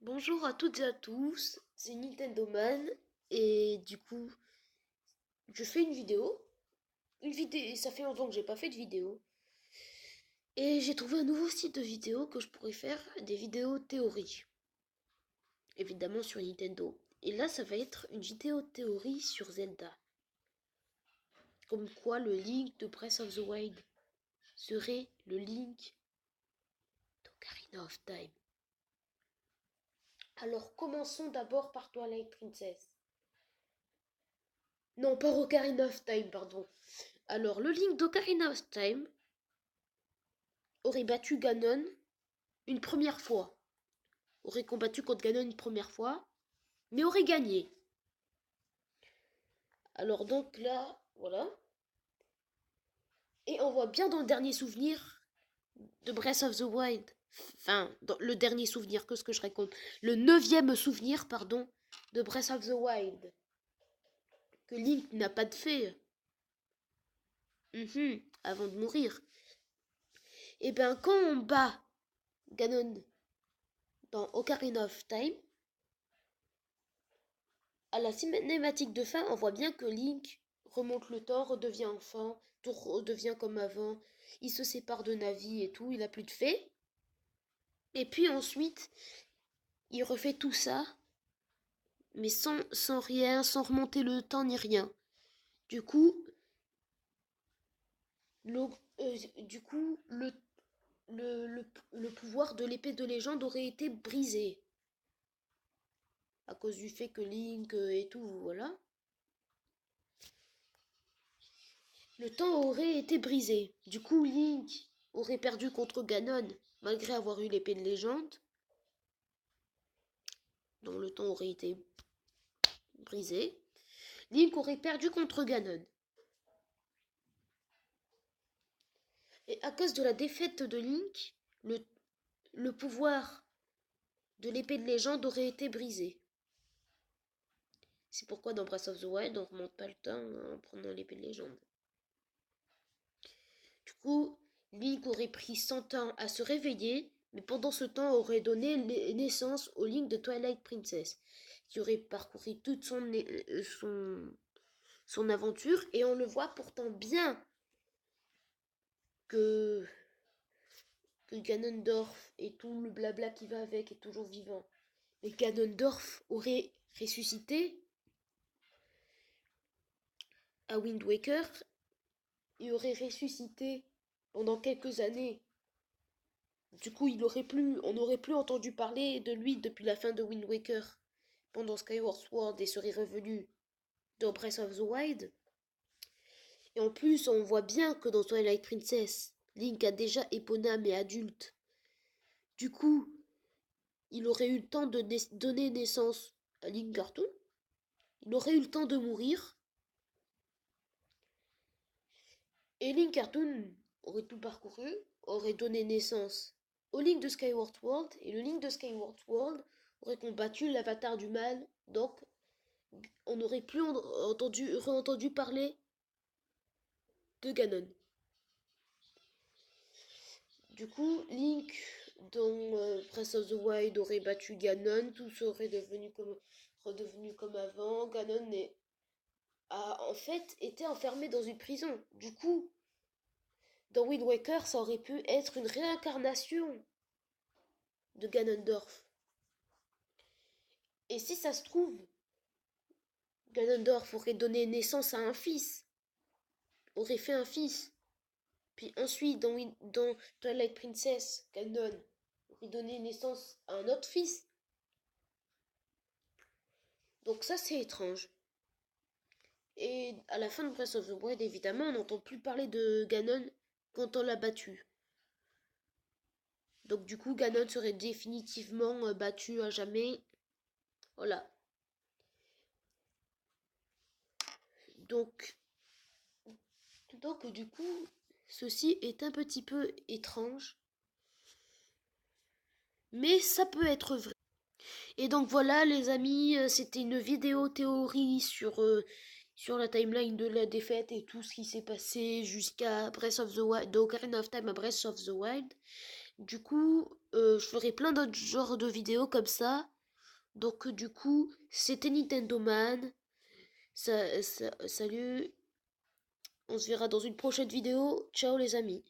Bonjour à toutes et à tous, c'est Nintendo Man et du coup je fais une vidéo, ça fait longtemps que j'ai pas fait de vidéo et j'ai trouvé un nouveau site de vidéo que je pourrais faire des vidéos théorie, évidemment sur Nintendo. Et là ça va être une vidéo théorie sur Zelda, comme quoi le Link de Breath of the Wild serait le Link d'Ocarina of Time. Alors commençons d'abord par Twilight Princess. Non, pas Ocarina of Time, pardon. Alors, le Link d'Ocarina of Time aurait battu Ganon une première fois. Aurait combattu contre Ganon une première fois, mais aurait gagné. Alors donc là, voilà. Et on voit bien dans le dernier souvenir de Breath of the Wild. Enfin, dans le dernier souvenir, que ce que je raconte. Le 9e souvenir, pardon, de Breath of the Wild. Que Link n'a pas de fée. Avant de mourir. Et ben quand on bat Ganon dans Ocarina of Time, à la cinématique de fin, on voit bien que Link remonte le temps, redevient enfant, tout redevient comme avant. Il se sépare de Navi et tout, il a plus de fée. Et puis ensuite, il refait tout ça, mais sans rien, sans remonter le temps ni rien. Du coup, le, du coup, le pouvoir de l'épée de légende aurait été brisé. À cause du fait que Link et tout, voilà. Le temps aurait été brisé. Du coup, Link aurait perdu contre Ganon, malgré avoir eu l'épée de légende, dont le temps aurait été brisé. Link aurait perdu contre Ganon. Et à cause de la défaite de Link, le pouvoir de l'épée de légende aurait été brisé. C'est pourquoi dans Breath of the Wild, on remonte pas le temps en prenant l'épée de légende. Du coup, Link aurait pris 100 ans à se réveiller, mais pendant ce temps aurait donné naissance au Link de Twilight Princess, qui aurait parcouru toute son aventure, et on le voit pourtant bien que, que Ganondorf et tout le blabla qui va avec est toujours vivant. Mais Ganondorf aurait ressuscité à Wind Waker, il aurait ressuscité pendant quelques années. Du coup, on n'aurait plus entendu parler de lui depuis la fin de Wind Waker pendant Skyward Sword et serait revenu dans Breath of the Wild. Et en plus, on voit bien que dans Twilight Princess, Link a déjà Epona mais adulte. Du coup, il aurait eu le temps de donner naissance à Link Cartoon. Il aurait eu le temps de mourir. Et Link Cartoon aurait tout parcouru, aurait donné naissance au Link de Skyward Sword. Et le Link de Skyward Sword aurait combattu l'avatar du mal. Donc, on n'aurait plus entendu parler de Ganon. Du coup, Link dans Breath of the Wild aurait battu Ganon, tout serait redevenu comme avant. Ganon a en fait été enfermé dans une prison. Du coup, dans Wind Waker, ça aurait pu être une réincarnation de Ganondorf. Et si ça se trouve, Ganondorf aurait donné naissance à un fils, aurait fait un fils. Puis ensuite, dans Twilight Princess, Ganon aurait donné naissance à un autre fils. Donc ça, c'est étrange. Et à la fin de Breath of the Wild, évidemment, on n'entend plus parler de Ganon quand on l'a battu. Donc du coup, Ganon serait définitivement battu à jamais. Voilà. Donc, du coup, ceci est un petit peu étrange. Mais ça peut être vrai. Et donc voilà les amis, c'était une vidéo théorie sur la timeline de la défaite et tout ce qui s'est passé jusqu'à Breath of the Wild, de Ocarina of Time à Breath of the Wild. Du coup, je ferai plein d'autres genres de vidéos comme ça. Donc du coup, c'était Nintendo Man. Salut, on se verra dans une prochaine vidéo. Ciao les amis.